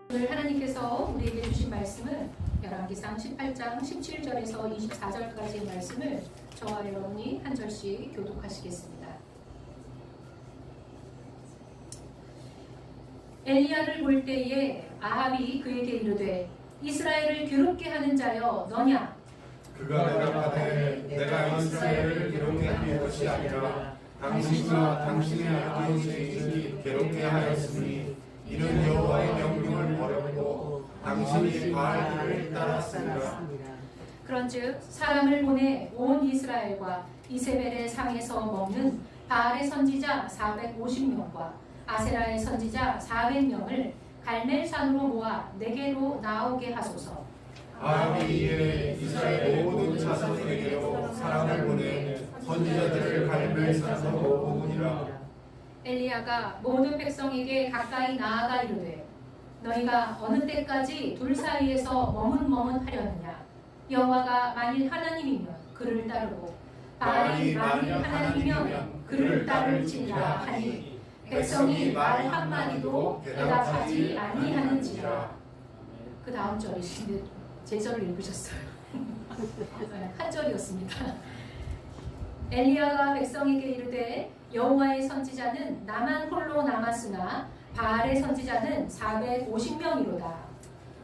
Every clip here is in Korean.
오늘 하나님께서 우리에게 주신 말씀은 열왕기상 18장 17절에서 24절까지의 말씀을 저와 여러분이 한 절씩 교독하시겠습니다. 엘리야를 볼 때에 아합이 그에게 이르되 이스라엘을 괴롭게 하는 자여 너냐? 그가 대답하되 내가 이스라엘을 괴롭게 할 것이 아니라 당신과 당신의 아버지들이 괴롭게 하였으니 이는 여호와의 명령을 버렸고 당신이 바알들을 따랐습니다. 그런즉 사람을 보내 온 이스라엘과 이세벨의 상에서 먹는 바알의 선지자 450명과 아세라의 선지자 400명을 갈멜산으로 모아 내게로 나오게 하소서. 아합이 이에 이스라엘 모든 자손에게로 사람을 보내 선지자들을 갈멜산으로 모으니라. 엘리야가 모든 백성에게 가까이 나아가 이르되 너희가 어느 때까지 둘 사이에서 머뭇머뭇하려느냐? 여호와가 만일 하나님이면 그를 따르고 바알이 만일 하나님이면 그를 따를지니라 하니 백성이 말 한마디도 대답하지 아니하는지라. 그 다음 절이신데 제 절을 읽으셨어요. 한 절이었습니다. 엘리야가 백성에게 이르되 여호와의 선지자는 나만 홀로 남았으나 바알의 선지자는 450명이로다.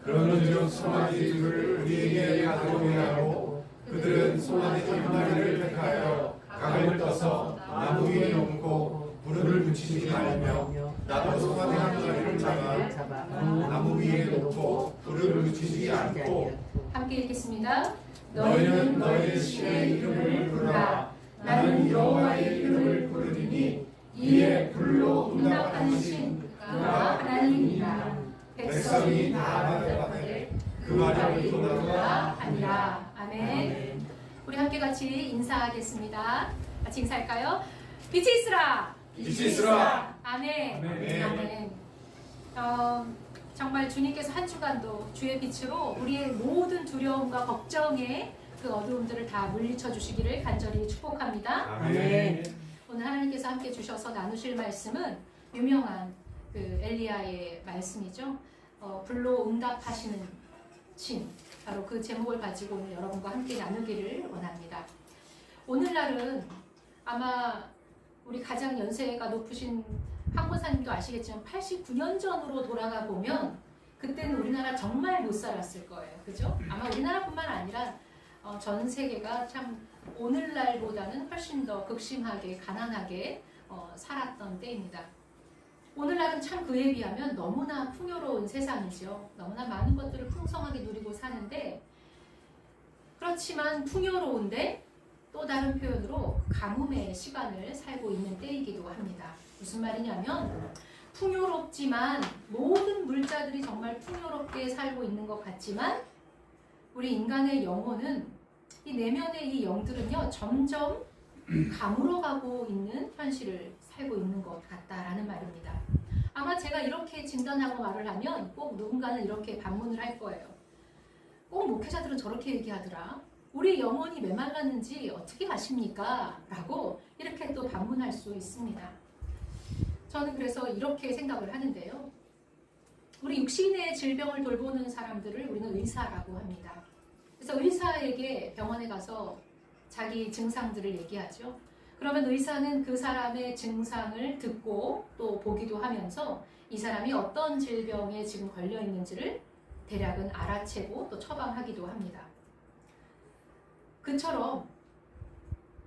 그런즉 송아지들을 우리에게 가져오게 하고 그들은 송아지 한 마리를 택하여 각을 떠서 나무 위에 놓고 불을 붙이지 말며 나도 송아지 한 마리를 잡아 나무 위에 놓고 불을 붙이지 않고 함께 읽겠습니다. 너희는 너희 신의 이름을 부르라. 나는 여호와의 이름을 부르리니 이에 불로 응답하는 신 그가 하나님이니라. 백성이 다 대답하되 그 말이 도나도다 아니라. 아멘. 우리 함께 같이 인사하겠습니다. 같이 인사할까요? 빛이 있으라. 빛이 있으라. 아멘. 아멘. 아멘. 정말 주님께서 한 주간도 주의 빛으로 우리의 모든 두려움과 걱정의 그 어두움들을 다 물리쳐 주시기를 간절히 축복합니다. 아멘. 오늘 하나님께서 함께 주셔서 나누실 말씀은 유명한 그 엘리야의 말씀이죠. 불로 응답하시는 신, 바로 그 제목을 가지고 오늘 여러분과 함께 나누기를 원합니다. 오늘날은 아마 우리 가장 연세가 높으신 황보사님도 아시겠지만 89년 전으로 돌아가 보면 그때는 우리나라 정말 못 살았을 거예요. 그죠? 아마 우리나라뿐만 아니라 전 세계가 참 오늘날보다는 훨씬 더 극심하게 가난하게 살았던 때입니다. 오늘날은 참 그에 비하면 너무나 풍요로운 세상이죠. 너무나 많은 것들을 풍성하게 누리고 사는데, 그렇지만 풍요로운데 또 다른 표현으로 가뭄의 시간을 살고 있는 때이기도 합니다. 무슨 말이냐면 풍요롭지만 모든 물자들이 정말 풍요롭게 살고 있는 것 같지만 우리 인간의 영혼은 이 내면의 이 영들은요 점점 가물어가고 있는 현실을 살고 있는 것 같다라는 말입니다. 아마 제가 이렇게 진단하고 말을 하면 꼭 누군가는 이렇게 반문을 할 거예요. 꼭 목회자들은 저렇게 얘기하더라. 우리 영혼이 메말랐는지 어떻게 아십니까? 라고 이렇게 또 반문할 수 있습니다. 저는 그래서 이렇게 생각을 하는데요. 우리 육신의 질병을 돌보는 사람들을 우리는 의사라고 합니다. 그래서 의사에게 병원에 가서 자기 증상들을 얘기하죠. 그러면 의사는 그 사람의 증상을 듣고 또 보기도 하면서 이 사람이 어떤 질병에 지금 걸려 있는지를 대략은 알아채고 또 처방하기도 합니다. 그처럼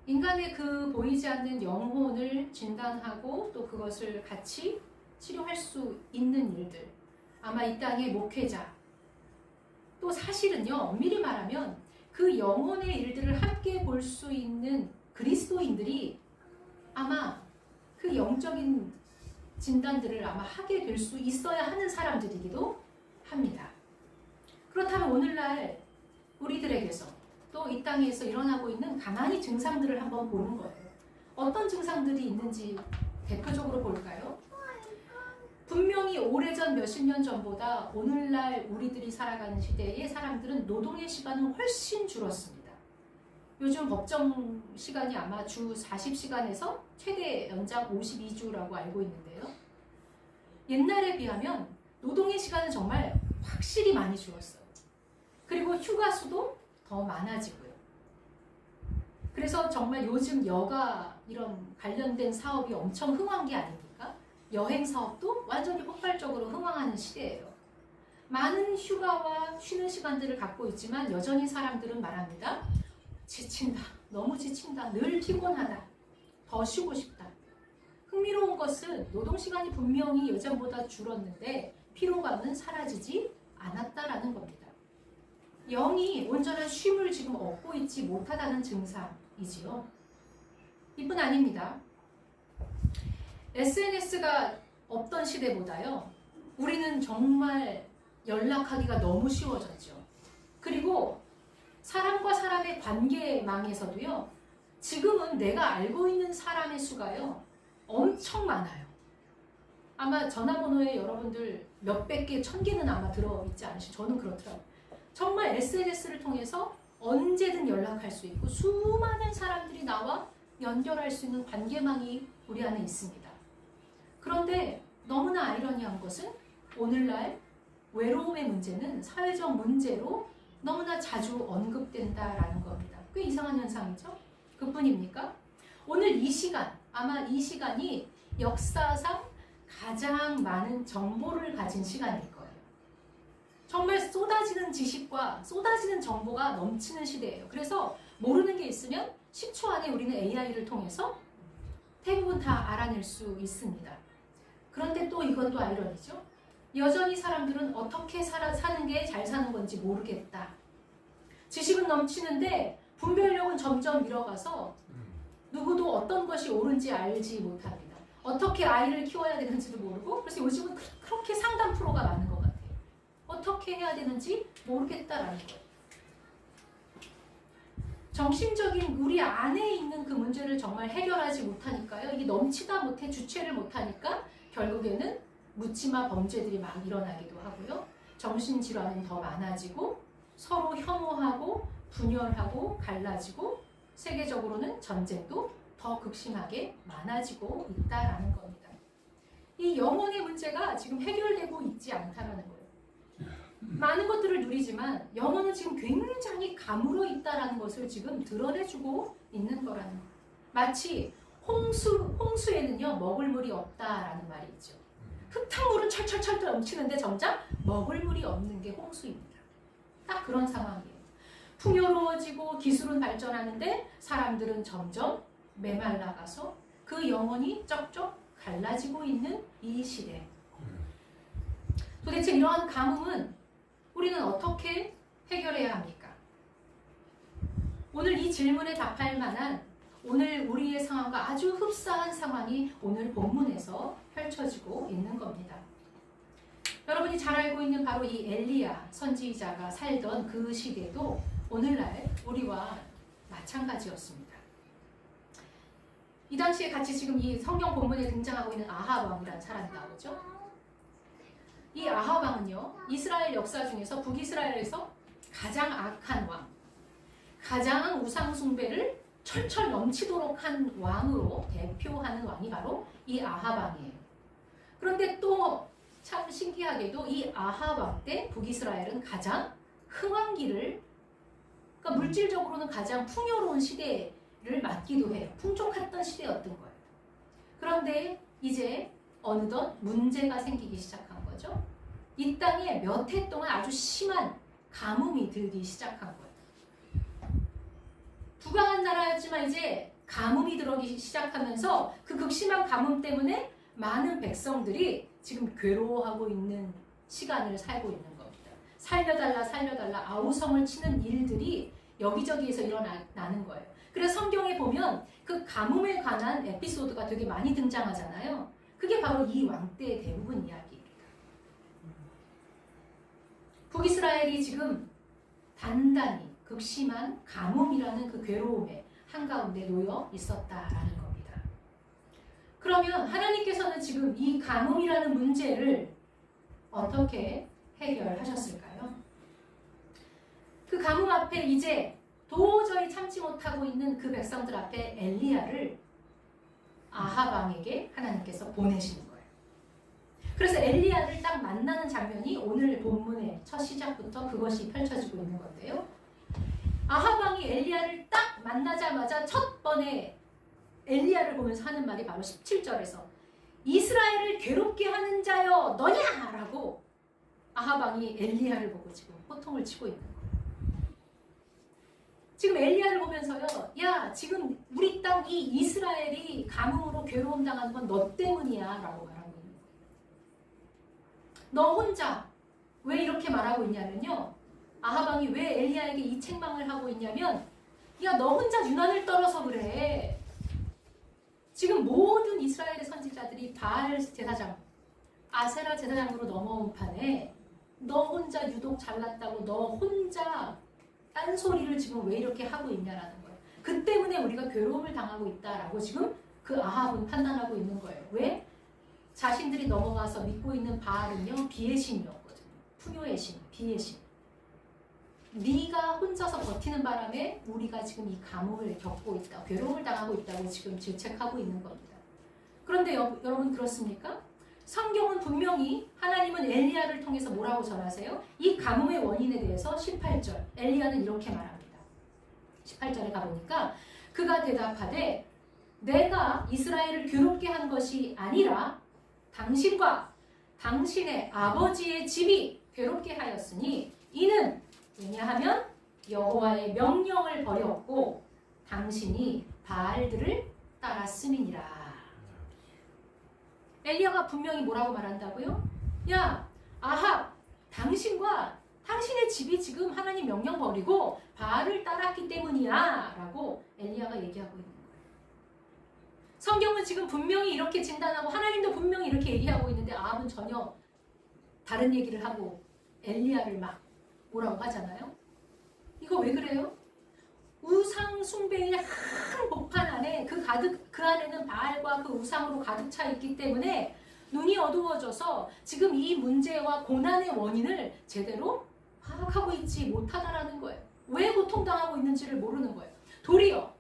인간의 그 보이지 않는 영혼을 진단하고 또 그것을 같이 치료할 수 있는 일들, 아마 이 땅의 목회자, 또 사실은요 엄밀히 말하면 그 영혼의 일들을 함께 볼 수 있는 그리스도인들이 아마 그 영적인 진단들을 아마 하게 될 수 있어야 하는 사람들이기도 합니다. 그렇다면 오늘날 우리들에게서 또 이 땅에서 일어나고 있는 가만히 증상들을 한번 보는 거예요. 어떤 증상들이 있는지 대표적으로 볼까요? 분명히 오래전 몇십 년 전보다 오늘날 우리들이 살아가는 시대의 사람들은 노동의 시간은 훨씬 줄었습니다. 요즘 법정 시간이 아마 주 40시간에서 최대 연장 52주라고 알고 있는데요. 옛날에 비하면 노동의 시간은 정말 확실히 많이 줄었어요. 그리고 휴가 수도 더 많아지고요. 그래서 정말 요즘 여가 이런 관련된 사업이 엄청 흥한 게 아닙니까? 여행 사업도 완전히 폭발적으로 흥황하는 시대예요. 많은 휴가와 쉬는 시간들을 갖고 있지만 여전히 사람들은 말합니다. 지친다. 너무 지친다. 늘 피곤하다. 더 쉬고 싶다. 흥미로운 것은 노동시간이 분명히 예전보다 줄었는데 피로감은 사라지지 않았다라는 겁니다. 영이 온전한 쉼을 지금 얻고 있지 못하다는 증상이지요. 이뿐 아닙니다. SNS가 없던 시대보다요. 우리는 정말 연락하기가 너무 쉬워졌죠. 그리고 사람과 사람의 관계망에서도요. 지금은 내가 알고 있는 사람의 수가요. 엄청 많아요. 아마 전화번호에 여러분들 몇백 개, 1000개는 아마 들어있지 않으시죠? 저는 그렇더라고요. 정말 SNS를 통해서 언제든 연락할 수 있고 수많은 사람들이 나와 연결할 수 있는 관계망이 우리 안에 있습니다. 그런데 너무나 아이러니한 것은 오늘날 외로움의 문제는 사회적 문제로 너무나 자주 언급된다라는 겁니다. 꽤 이상한 현상이죠? 그뿐입니까? 오늘 이 시간, 아마 이 시간이 역사상 가장 많은 정보를 가진 시간일 거예요. 정말 쏟아지는 지식과 쏟아지는 정보가 넘치는 시대예요. 그래서 모르는 게 있으면 10초 안에 우리는 AI를 통해서 대부분 다 알아낼 수 있습니다. 그런데 또 이것도 아이러니죠. 여전히 사람들은 어떻게 사는 게 잘 사는 건지 모르겠다. 지식은 넘치는데 분별력은 점점 잃어가서 누구도 어떤 것이 옳은지 알지 못합니다. 어떻게 아이를 키워야 되는지도 모르고 그래서 요즘은 그렇게 상담 프로가 많은 것 같아요. 어떻게 해야 되는지 모르겠다라는 거예요. 정신적인 우리 안에 있는 그 문제를 정말 해결하지 못하니까요. 이게 넘치다 못해 주체를 못하니까 결국에는 묻지마 범죄들이 막 일어나기도 하고요. 정신질환은 더 많아지고 서로 혐오하고 분열하고 갈라지고 세계적으로는 전쟁도 더 극심하게 많아지고 있다라는 겁니다. 이 영혼의 문제가 지금 해결되고 있지 않다라는 거예요. 많은 것들을 누리지만 영혼은 지금 굉장히 가물어 있다라는 것을 지금 드러내주고 있는 거라는 거예요. 마치 홍수에는요 먹을 물이 없다라는 말이 있죠. 흙탕물은 철철철 넘치는데 정작 먹을 물이 없는 게 홍수입니다. 딱 그런 상황이에요. 풍요로워지고 기술은 발전하는데 사람들은 점점 메말라가서 그 영혼이 쩍쩍 갈라지고 있는 이 시대. 도대체 이러한 가뭄은 우리는 어떻게 해결해야 합니까? 오늘 이 질문에 답할 만한 오늘 우리의 상황과 아주 흡사한 상황이 오늘 본문에서 펼쳐지고 있는 겁니다. 여러분이 잘 알고 있는 바로 이 엘리야 선지자가 살던 그 시대도 오늘날 우리와 마찬가지였습니다. 이 당시에 같이 지금 이 성경 본문에 등장하고 있는 아합 왕이라는 사람이 나오죠. 이 아합 왕은요, 이스라엘 역사 중에서 북이스라엘에서 가장 악한 왕, 가장 우상 숭배를 철철 넘치도록 한 왕으로 대표하는 왕이 바로 이 아합 왕이에요. 그런데 또 참 신기하게도 이 아합 왕 때 북이스라엘은 가장 흥왕기를, 그러니까 물질적으로는 가장 풍요로운 시대를 맞기도 해요. 풍족했던 시대였던 거예요. 그런데 이제 어느덧 문제가 생기기 시작한 거죠. 이 땅에 몇 해 동안 아주 심한 가뭄이 들기 시작한 거예요. 부강한 나라였지만 이제 가뭄이 들어오기 시작하면서 그 극심한 가뭄 때문에 많은 백성들이 지금 괴로워하고 있는 시간을 살고 있는 겁니다. 살려달라 살려달라 아우성을 치는 일들이 여기저기에서 일어나는 거예요. 그래서 성경에 보면 그 가뭄에 관한 에피소드가 되게 많이 등장하잖아요. 그게 바로 이 왕 때의 대부분 이야기입니다. 북이스라엘이 지금 단단히 극심한 가뭄이라는 그 괴로움의 한가운데 놓여 있었다라는 겁니다. 그러면 하나님께서는 지금 이 가뭄이라는 문제를 어떻게 해결하셨을까요? 그 가뭄 앞에 이제 도저히 참지 못하고 있는 그 백성들 앞에 엘리야를 아합 왕에게 하나님께서 보내시는 거예요. 그래서 엘리야를 딱 만나는 장면이 오늘 본문의 첫 시작부터 그것이 펼쳐지고 있는 건데요. 아합 왕이 엘리야를 딱 만나자마자 첫 번에 엘리야를 보면서 하는 말이 바로 17절에서 이스라엘을 괴롭게 하는 자여 너냐! 라고 아합 왕이 엘리야를 보고 지금 호통을 치고 있는 거예요. 지금 엘리야를 보면서요, 야, 지금 우리 땅 이 이스라엘이 가뭄으로 괴로움 당하는 건 너 때문이야 라고 말하고 있는 거예요. 너 혼자 왜 이렇게 말하고 있냐면요, 아합 왕이 왜 엘리야에게 이 책망을 하고 있냐면, 야, 너 혼자 유난을 떨어서 그래. 지금 모든 이스라엘의 선지자들이 바알 제사장, 아세라 제사장으로 넘어온 판에 너 혼자 유독 잘났다고 너 혼자 딴소리를 지금 왜 이렇게 하고 있냐라는 거예요. 그 때문에 우리가 괴로움을 당하고 있다라고 지금 그 아합은 판단하고 있는 거예요. 왜? 자신들이 넘어가서 믿고 있는 바알은요, 비의 신이었거든요. 풍요의 신, 비의 신. 네가 혼자서 버티는 바람에 우리가 지금 이 가뭄을 겪고 있다, 괴로움을 당하고 있다고 지금 질책하고 있는 겁니다. 그런데 여러분 그렇습니까? 성경은 분명히 하나님은 엘리야를 통해서 뭐라고 전하세요? 이 가뭄의 원인에 대해서 18절 엘리야는 이렇게 말합니다. 18절에 가보니까 그가 대답하되 내가 이스라엘을 괴롭게 한 것이 아니라 당신과 당신의 아버지의 집이 괴롭게 하였으니 이는 왜냐하면 여호와의 명령을 버렸고 당신이 바알들을 따랐음이니라. 엘리야가 분명히 뭐라고 말한다고요? 야, 아합, 당신과 당신의 집이 지금 하나님 명령 버리고 바알을 따랐기 때문이야 라고 엘리야가 얘기하고 있는 거예요. 성경은 지금 분명히 이렇게 진단하고 하나님도 분명히 이렇게 얘기하고 있는데 아합은 전혀 다른 얘기를 하고 엘리야를 막 뭐라고 하잖아요. 이거 왜 그래요? 우상 숭배의 한 복판 안에 그 안에는 바알과 그 우상으로 가득 차 있기 때문에 눈이 어두워져서 지금 이 문제와 고난의 원인을 제대로 파악하고 있지 못하다라는 거예요. 왜 고통당하고 있는지를 모르는 거예요. 도리어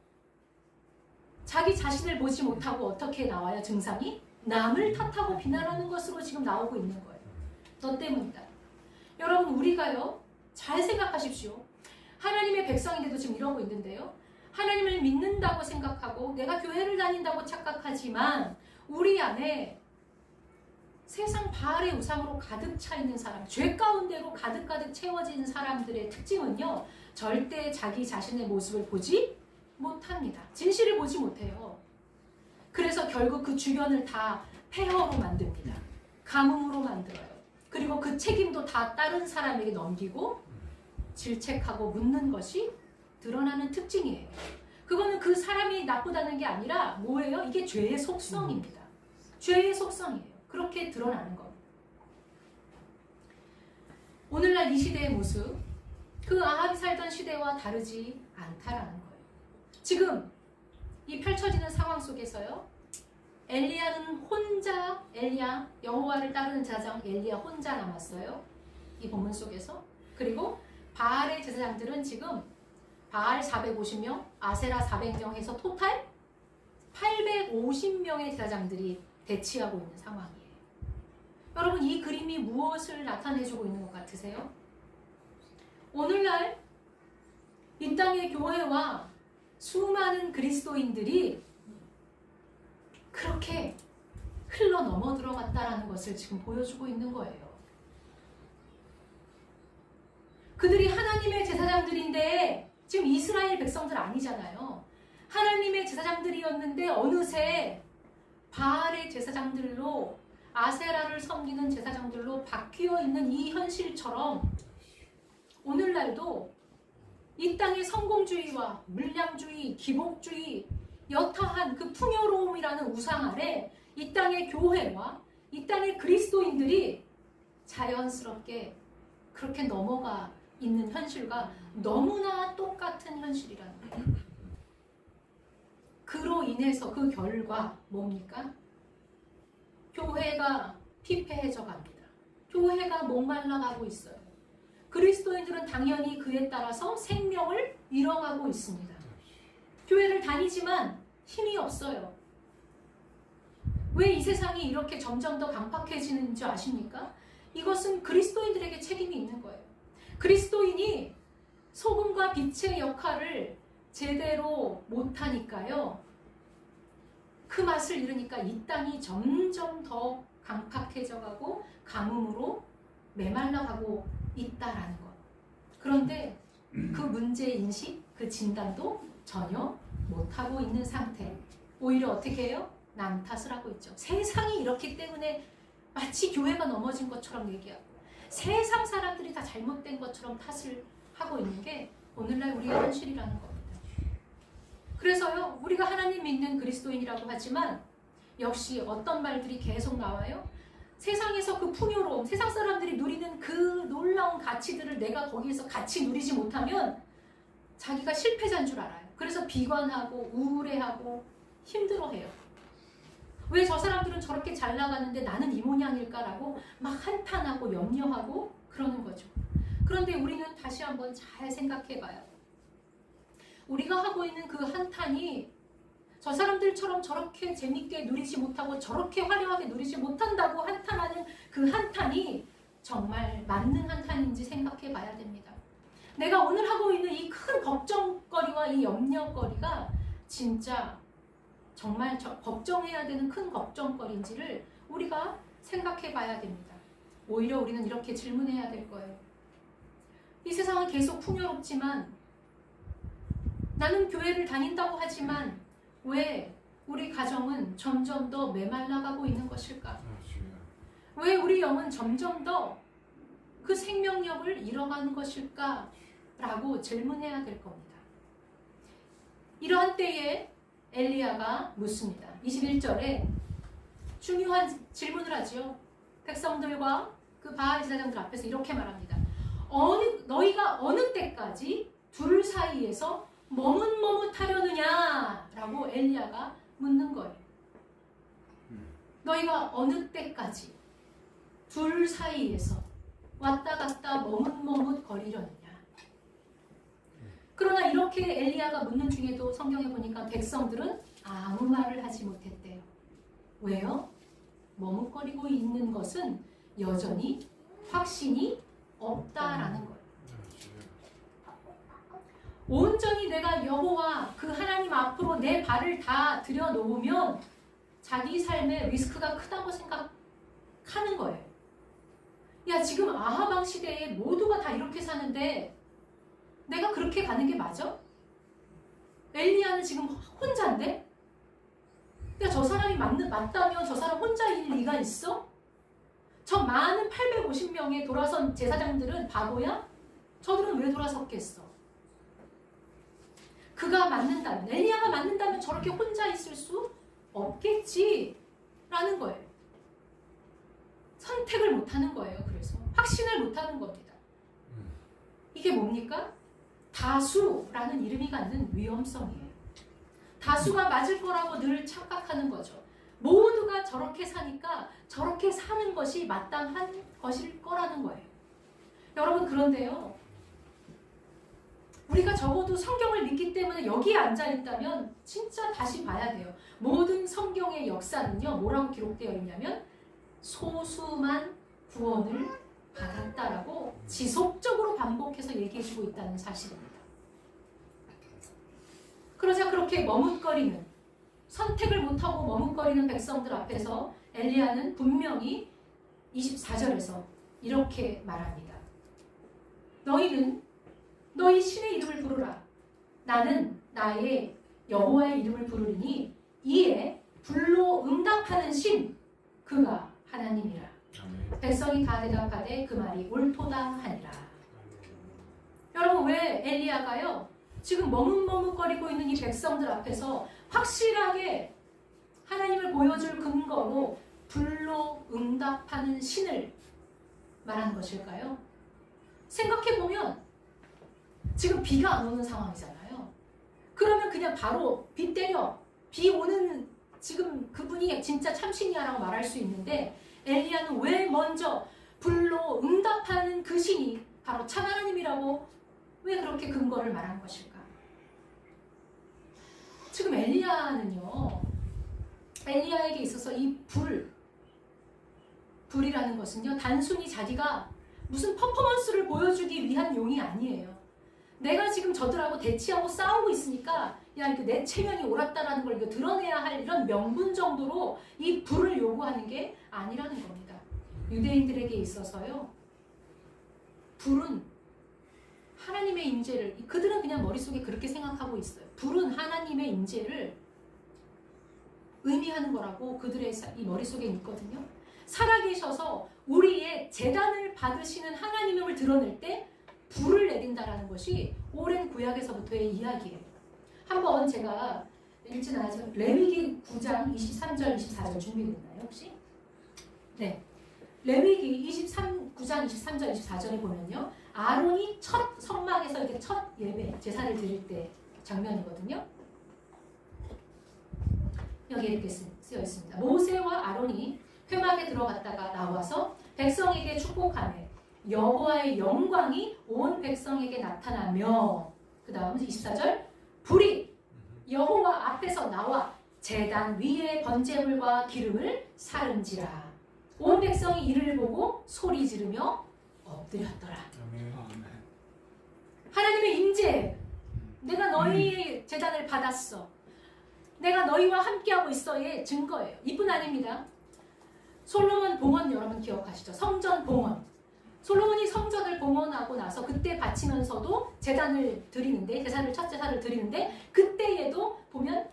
자기 자신을 보지 못하고 어떻게 나와요? 증상이? 남을 탓하고 비난하는 것으로 지금 나오고 있는 거예요. 너 때문이다. 여러분 우리가요, 잘 생각하십시오. 하나님의 백성인데도 지금 이러고 있는데요. 하나님을 믿는다고 생각하고 내가 교회를 다닌다고 착각하지만 우리 안에 세상 바알의 우상으로 가득 차 있는 사람, 죄 가운데로 가득가득 채워진 사람들의 특징은요, 절대 자기 자신의 모습을 보지 못합니다. 진실을 보지 못해요. 그래서 결국 그 주변을 다 폐허로 만듭니다. 가뭄으로 만들어요. 그리고 그 책임도 다 다른 사람에게 넘기고 질책하고 묻는 것이 드러나는 특징이에요. 그거는 그 사람이 나쁘다는 게 아니라 뭐예요? 이게 죄의 속성입니다. 죄의 속성이에요. 그렇게 드러나는 겁니다. 오늘날 이 시대의 모습, 그 아합이 살던 시대와 다르지 않다라는 거예요. 지금 이 펼쳐지는 상황 속에서요, 엘리야는 혼자, 여호와를 따르는 제사장 엘리야 혼자 남았어요. 이 본문 속에서. 그리고 바알의 제사장들은 지금 바알 450명, 아세라 400명 해서 토탈 850명의 제사장들이 대치하고 있는 상황이에요. 여러분 이 그림이 무엇을 나타내주고 있는 것 같으세요? 오늘날 이 땅의 교회와 수많은 그리스도인들이 그렇게 흘러 넘어 들어갔다라는 것을 지금 보여주고 있는 거예요. 그들이 하나님의 제사장들인데 지금 이스라엘 백성들 아니잖아요. 하나님의 제사장들이었는데 어느새 바알의 제사장들로, 아세라를 섬기는 제사장들로 바뀌어 있는 이 현실처럼 오늘날도 이 땅의 성공주의와 물량주의, 기복주의, 여타한 그 풍요로움이라는 우상 아래 이 땅의 교회와 이 땅의 그리스도인들이 자연스럽게 그렇게 넘어가 있는 현실과 너무나 똑같은 현실이라는 거예요. 그로 인해서 그 결과 뭡니까? 교회가 피폐해져 갑니다. 교회가 목말라가고 있어요. 그리스도인들은 당연히 그에 따라서 생명을 잃어가고 있습니다. 교회를 다니지만 힘이 없어요. 왜 이 세상이 이렇게 점점 더 강팍해지는 줄 아십니까? 이것은 그리스도인들에게 책임이 있는 거예요. 그리스도인이 소금과 빛의 역할을 제대로 못하니까요. 그 맛을 잃으니까 이 땅이 점점 더 강팍해져가고 가뭄으로 메말라가고 있다라는 것. 그런데 그 문제인식, 그 진단도 전혀 못하고 있는 상태. 오히려 어떻게 해요? 남 탓을 하고 있죠. 세상이 이렇기 때문에 마치 교회가 넘어진 것처럼 얘기하고 세상 사람들이 다 잘못된 것처럼 탓을 하고 있는 게 오늘날 우리의 현실이라는 겁니다. 그래서요, 우리가 하나님 믿는 그리스도인이라고 하지만 역시 어떤 말들이 계속 나와요? 세상에서 그 풍요로움, 세상 사람들이 누리는 그 놀라운 가치들을 내가 거기에서 같이 누리지 못하면 자기가 실패자인 줄 알아요. 그래서 비관하고 우울해하고 힘들어해요. 왜 저 사람들은 저렇게 잘 나가는데 나는 이 모양일까라고 막 한탄하고 염려하고 그러는 거죠. 그런데 우리는 다시 한번 잘 생각해봐요. 우리가 하고 있는 그 한탄이 저 사람들처럼 저렇게 재밌게 누리지 못하고 저렇게 화려하게 누리지 못한다고 한탄하는 그 한탄이 정말 맞는 한탄인지 생각해 봐야 됩니다. 내가 오늘 하고 있는 이 큰 걱정거리와 이 염려거리가 진짜 정말 걱정해야 되는 큰 걱정거리인지를 우리가 생각해 봐야 됩니다. 오히려 우리는 이렇게 질문해야 될 거예요. 이 세상은 계속 풍요롭지만 나는 교회를 다닌다고 하지만 왜 우리 가정은 점점 더 메말라가고 있는 것일까? 왜 우리 영은 점점 더 그 생명력을 잃어가는 것일까? 라고 질문해야 될 겁니다. 이러한 때에 엘리야가 묻습니다. 21절에 중요한 질문을 하죠. 백성들과 그 바알 제사장들 앞에서 이렇게 말합니다. 너희가 어느 때까지 둘 사이에서 머뭇머뭇하려느냐? 라고 엘리야가 묻는 거예요. 너희가 어느 때까지 둘 사이에서 왔다 갔다 머뭇머뭇 거리려느냐? 그러나 이렇게 엘리야가 묻는 중에도 성경에 보니까 백성들은 아무 말을 하지 못했대요. 왜요? 머뭇거리고 있는 것은 여전히 확신이 없다라는 거예요. 온전히 내가 여호와 그 하나님 앞으로 내 발을 다 들여놓으면 자기 삶의 리스크가 크다고 생각하는 거예요. 야, 지금 아하방 시대에 모두가 다 이렇게 사는데 내가 그렇게 가는 게 맞아? 엘리야는 지금 혼자인데? 야, 저 사람이 맞다면 저 사람 혼자일 리가 있어? 저 많은 850명의 돌아선 제사장들은 바보야? 저들은 왜 돌아섰겠어? 그가 맞는다면, 엘리야가 맞는다면 저렇게 혼자 있을 수 없겠지 라는 거예요. 선택을 못하는 거예요. 그래서 확신을 못하는 겁니다. 이게 뭡니까? 다수라는 이름이 갖는 위험성이에요. 다수가 맞을 거라고 늘 착각하는 거죠. 모두가 저렇게 사니까 저렇게 사는 것이 마땅한 것일 거라는 거예요. 여러분, 그런데요, 우리가 적어도 성경을 믿기 때문에 여기에 앉아있다면 진짜 다시 봐야 돼요. 모든 성경의 역사는요, 뭐라고 기록되어 있냐면 소수만 구원을 받았다라고 지속적으로 반복해서 얘기해주고 있다는 사실입니다. 그러자 그렇게 머뭇거리는, 선택을 못하고 머뭇거리는 백성들 앞에서 엘리야는 분명히 24절에서 이렇게 말합니다. 너희는 너희 신의 이름을 부르라. 나는 나의 여호와의 이름을 부르리니 이에 불로 응답하는 신 그가 하나님이라. 백성이 다 대답하되 그 말이 옳도다 하니라. 여러분, 왜 엘리야가요 지금 머뭇머뭇거리고 있는 이 백성들 앞에서 확실하게 하나님을 보여줄 근거로 불로 응답하는 신을 말하는 것일까요? 생각해보면 지금 비가 안 오는 상황이잖아요. 그러면 그냥 바로 비 때려, 비 오는 지금 그분이 진짜 참신이야라고 말할 수 있는데 엘리야는 왜 먼저 불로 응답하는 그 신이 바로 참 하나님이라고 왜 그렇게 근거를 말한 것일까? 지금 엘리야는요 엘리야에게 있어서 이 불이라는 것은요, 단순히 자기가 무슨 퍼포먼스를 보여주기 위한 용이 아니에요. 내가 지금 저들하고 대치하고 싸우고 있으니까 야, 이거 내 체면이 옳았다라는 걸 이거 드러내야 할 이런 명분 정도로 이 불을 요구하는 게 아니라는 겁니다. 유대인들에게 있어서요, 불은 하나님의 임재를, 그들은 그냥 머릿속에 그렇게 생각하고 있어요. 불은 하나님의 임재를 의미하는 거라고 그들의 이 머릿속에 있거든요. 살아계셔서 우리의 재단을 받으시는 하나님임을 드러낼 때 불을 내린다라는 것이 오랜 구약에서부터의 이야기예요. 한번 제가 읽지는 않았지만 레위기 9장 23절 24절 준비됐나요 혹시? 네. 레위기 9장 23절 24절에 보면요, 아론이 첫 성막에서 이렇게 첫 예배 제사를 드릴 때 장면이거든요. 여기 이렇게 쓰여 있습니다. 모세와 아론이 회막에 들어갔다가 나와서 백성에게 축복하며 여호와의 영광이 온 백성에게 나타나며, 그 다음 24절, 불이 여호와 앞에서 나와 제단 위에 번제물과 기름을 사른지라. 온 백성이 이를 보고 소리 지르며 엎드렸더라. 하나님의 임재, 내가 너희의 제단을 받았어, 내가 너희와 함께하고 있어의 증거예요. 이뿐 아닙니다. 솔로몬 봉헌 여러분 기억하시죠? 성전 봉헌. 솔로몬이 성전을 봉헌하고 나서 그때 바치면서도 제단을 드리는데, 첫 제사를 드리는데, 그때에도 보면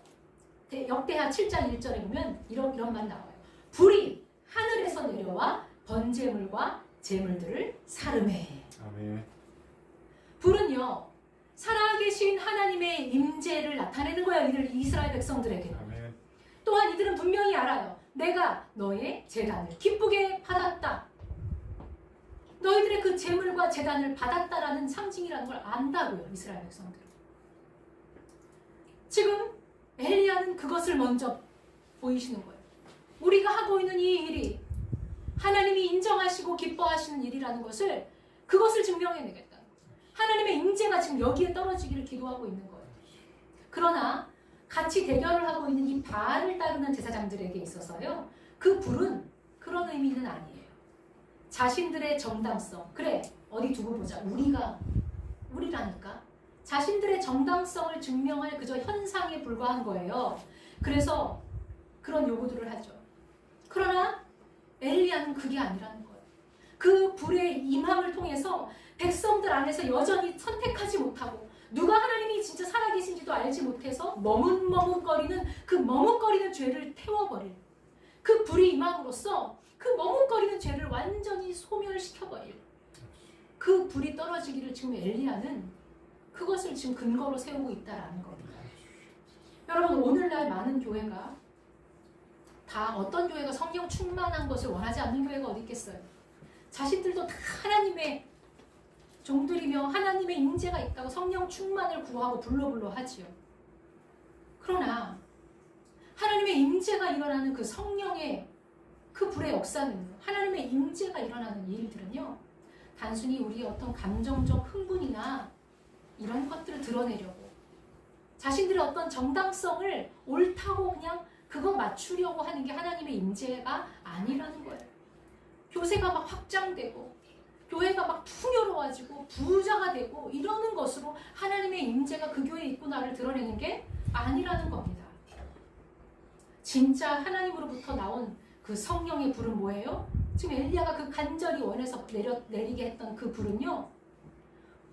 역대하 7장 1절에 보면 이런 말 나와요. 불이 하늘에서 내려와 번제물과 제물들을 사르매. 아멘. 불은요, 살아계신 하나님의 임재를 나타내는 거예요. 이스라엘 백성들에게. 아멘. 또한 이들은 분명히 알아요. 내가 너의 제단을 기쁘게 받았다. 너희들의 그 제물과 제단을 받았다라는 상징이라는 걸 안다고요. 이스라엘 백성들은. 지금 엘리야는 그것을 먼저 보이시는 거예요. 우리가 하고 있는 이 일이 하나님이 인정하시고 기뻐하시는 일이라는 것을, 그것을 증명해내겠다. 하나님의 임재가 지금 여기에 떨어지기를 기도하고 있는 거예요. 그러나 같이 대결을 하고 있는 이 바알을 따르는 제사장들에게 있어서요, 그 불은 그런 의미는 아니에요. 자신들의 정당성, 그래 어디 두고 보자, 우리라니까, 자신들의 정당성을 증명할 그저 현상에 불과한 거예요. 그래서 그런 요구들을 하죠. 그러나 엘리야는 그게 아니라는 거예요. 그 불의 임함을 통해서 백성들 안에서 여전히 선택하지 못하고, 누가 하나님이 진짜 살아계신지도 알지 못해서 머뭇머뭇거리는 그 머뭇거리는 죄를 태워버릴, 그 불이 임함으로써 그 머뭇거리는 죄를 완전히 소멸시켜버릴, 그 불이 떨어지기를 지금 엘리야는 그것을 지금 근거로 세우고 있다라는 겁니다. 여러분, 오늘날 많은 교회가 다, 어떤 교회가 성령 충만한 것을 원하지 않는 교회가 어디 있겠어요? 자신들도 다 하나님의 종들이며 하나님의 임재가 있다고 성령 충만을 구하고 불러불러 하지요. 그러나 하나님의 임재가 일어나는 그 성령의 그 불의 역사는요, 하나님의 임재가 일어나는 일들은요, 단순히 우리의 어떤 감정적 흥분이나 이런 것들을 드러내려고, 자신들의 어떤 정당성을 옳다고 그냥 그거 맞추려고 하는 게 하나님의 임재가 아니라는 거예요. 교세가 막 확장되고 교회가 막 풍요로워지고 부자가 되고 이러는 것으로 하나님의 임재가 그 교회에 있구나를 드러내는 게 아니라는 겁니다. 진짜 하나님으로부터 나온 그 성령의 불은 뭐예요? 지금 엘리야가 그 간절히 원해서 내리게 했던 그 불은요,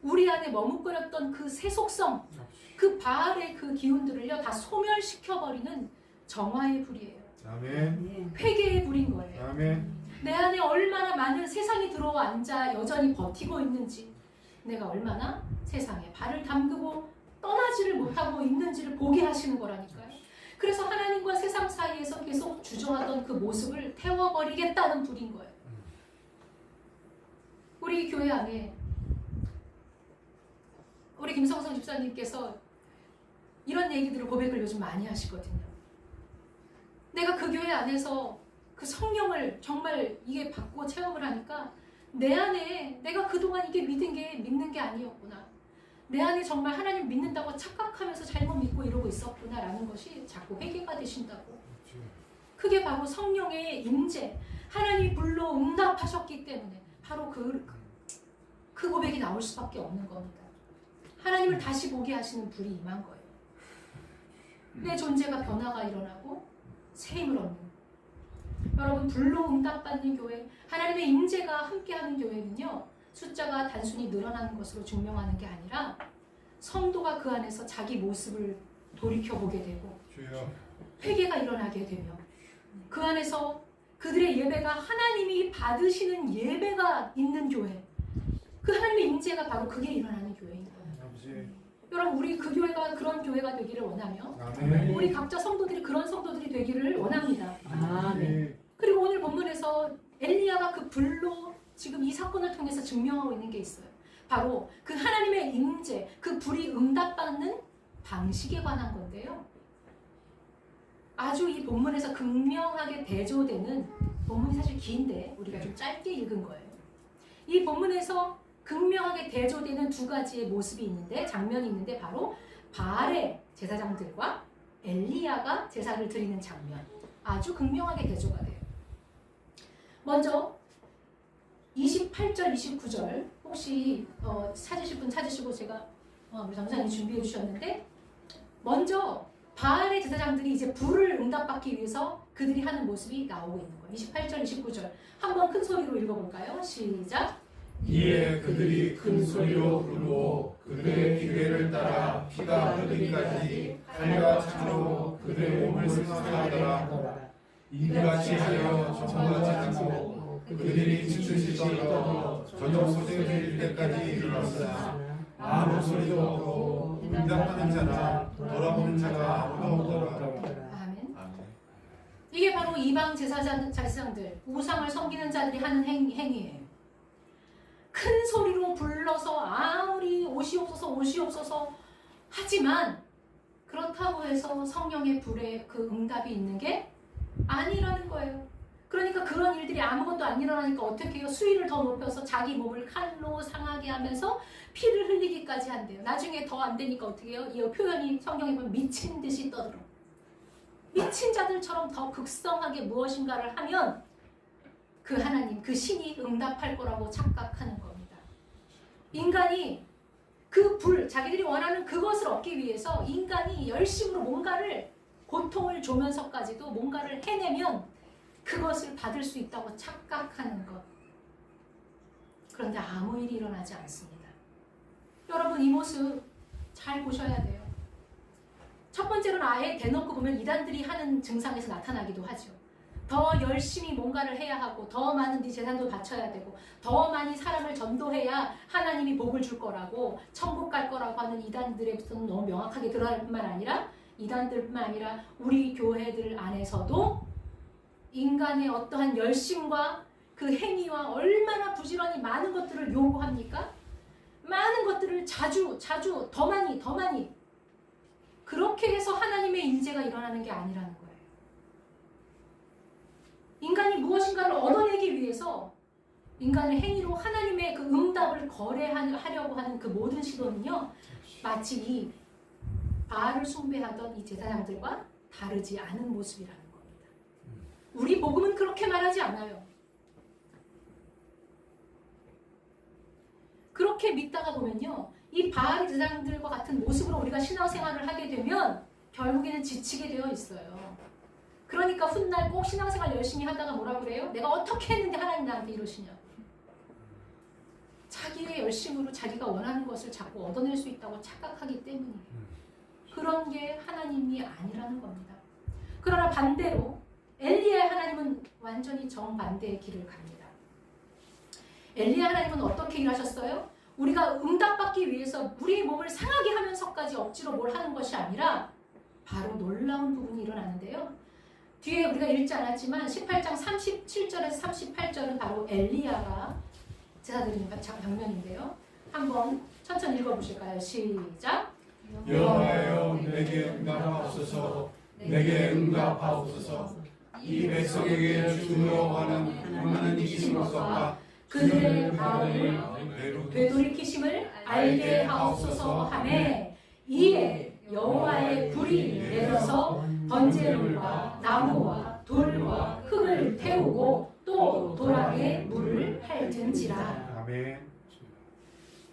우리 안에 머뭇거렸던 그 세속성, 그 바알의 그 기운들을요 다 소멸시켜버리는 정화의 불이에요. 아멘. 회개의 불인 거예요. 아멘. 내 안에 얼마나 많은 세상이 들어와 앉아 여전히 버티고 있는지, 내가 얼마나 세상에 발을 담그고 떠나지를 못하고 있는지를 보게 하시는 거라니까요. 그래서 하나님과 세상 사이에서 계속 주저하던 그 모습을 태워버리겠다는 불인 거예요. 우리 교회 안에 우리 김성성 집사님께서 이런 얘기들을, 고백을 요즘 많이 하시거든요. 내가 그 교회 안에서 그 성령을 정말 이게 받고 체험을 하니까 내 안에 내가 그동안 이게 믿는 게 아니었구나, 내 안에 정말 하나님 믿는다고 착각하면서 잘못 믿고 이러고 있었구나 라는 것이 자꾸 회개가 되신다고. 그게 바로 성령의 임재, 하나님이 불로 응답하셨기 때문에 바로 그 고백이 나올 수밖에 없는 겁니다. 하나님을 다시 보게 하시는 불이 임한 거예요. 내 존재가 변화가 일어나고 새 힘을 얻는. 여러분, 불로 응답받는 교회, 하나님의 임재가 함께하는 교회는요, 숫자가 단순히 늘어나는 것으로 증명하는 게 아니라 성도가 그 안에서 자기 모습을 돌이켜보게 되고 회개가 일어나게 되며 그 안에서 그들의 예배가 하나님이 받으시는 예배가 있는 교회, 그 하나님의 임재가 바로 그게 일어나는 교회인 거예요. 여러분, 우리 그 교회가 그런 교회가 되기를 원하며 우리 각자 성도들이 그런 성도들이 되기를 원합니다. 그리고 오늘 본문에서 엘리야가 그 불로 지금 이 사건을 통해서 증명하고 있는 게 있어요. 바로 그 하나님의 임재, 그 불이 응답받는 방식에 관한 건데요. 아주 이 본문에서 극명하게 대조되는, 본문이 사실 긴데 우리가 좀 짧게 읽은 거예요. 이 본문에서 극명하게 대조되는 두 가지의 모습이 있는데, 장면이 있는데, 바로 바알의 제사장들과 엘리야가 제사를 드리는 장면, 아주 극명하게 대조가 돼요. 먼저 28절, 29절 혹시 찾으실 분 찾으시고, 제가 우리 장사님 준비해 주셨는데, 먼저 바알의 제사장들이 이제 불을 응답받기 위해서 그들이 하는 모습이 나오고 있는 거예요. 28절, 29절 한번 큰 소리로 읽어볼까요? 시작. 이에 그들이 큰 소리로 부르고 그들의 기계를 따라 피가 흐르기까지 칼과 창으로 그들의 몸을 상하더라. 이같이 하여 정하지 않고 그들이 지치지 떠도 저녁 소식이 될 때까지 일어났으나 아무 소리도 없고 응답하는 자나 돌아보는 자가 아무도 없더라. 아멘. 이게 바로 이방 제사장들, 우상을 섬기는 자들이 하는 행위예요. 큰 소리로 불러서 아무리 오시옵소서 하지만 그렇다고 해서 성령의 불에 그 응답이 있는 게 아니라는 거예요. 그러니까 그런 일들이 아무것도 안 일어나니까 어떻게 해요? 수위를 더 높여서 자기 몸을 칼로 상하게 하면서 피를 흘리기까지 한대요. 나중에 더 안 되니까 어떻게 해요? 이 표현이 성경에 보면 미친 듯이 떠들어. 미친 자들처럼 더 극성하게 무엇인가를 하면 그 하나님, 그 신이 응답할 거라고 착각하는 겁니다. 인간이 그 불, 자기들이 원하는 그것을 얻기 위해서 인간이 열심으로 뭔가를, 고통을 주면서까지도 뭔가를 해내면 그것을 받을 수 있다고 착각하는 것. 그런데 아무 일이 일어나지 않습니다. 여러분, 이 모습 잘 보셔야 돼요. 첫 번째로는 아예 대놓고 보면 이단들이 하는 증상에서 나타나기도 하죠. 더 열심히 뭔가를 해야 하고, 더 많은 네 재산도 바쳐야 되고, 더 많이 사람을 전도해야 하나님이 복을 줄 거라고, 천국 갈 거라고 하는 이단들에서는 너무 명확하게 드러날 뿐만 아니라, 이단들뿐만 아니라 우리 교회들 안에서도 인간의 어떠한 열심과 그 행위와 얼마나 부지런히 많은 것들을 요구합니까? 많은 것들을 자주 더 많이 그렇게 해서 하나님의 임재가 일어나는 게 아니라는 거예요. 인간이 무엇인가를 얻어내기 위해서 인간의 행위로 하나님의 그 응답을 거래하려고 하는 그 모든 시도는요, 마치 이 바알을 숭배하던 이 제사장들과 다르지 않은 모습이라는 겁니다. 우리 복음은 그렇게 말하지 않아요. 그렇게 믿다가 보면요, 이 바알 제사장들과 같은 모습으로 우리가 신앙생활을 하게 되면 결국에는 지치게 되어 있어요. 그러니까 훗날 꼭 신앙생활 열심히 하다가 뭐라 그래요? 내가 어떻게 했는데 하나님 나한테 이러시냐. 자기의 열심으로 자기가 원하는 것을 자꾸 얻어낼 수 있다고 착각하기 때문이에요. 그런 게 하나님이 아니라는 겁니다. 그러나 반대로 엘리야의 하나님은 완전히 정반대의 길을 갑니다. 엘리야 하나님은 어떻게 일하셨어요? 우리가 응답받기 위해서 우리의 몸을 상하게 하면서까지 억지로 뭘 하는 것이 아니라 바로 놀라운 부분이 일어나는데요. 뒤에 우리가 읽지 않았지만 18장 37절에서 38절은 바로 엘리야가 제사 드리는 장면인데요. 한번 천천히 읽어보실까요? 시작. 여호와여 내게 응답하옵소서. 내게 응답하옵소서. 이 백성에게 주 여호와는 하나님이신 것과 그들의 마음을 되돌이키심을 알게 하옵소서 하매 이에 여호와의 불이 내려서 번제물과 나무와 돌과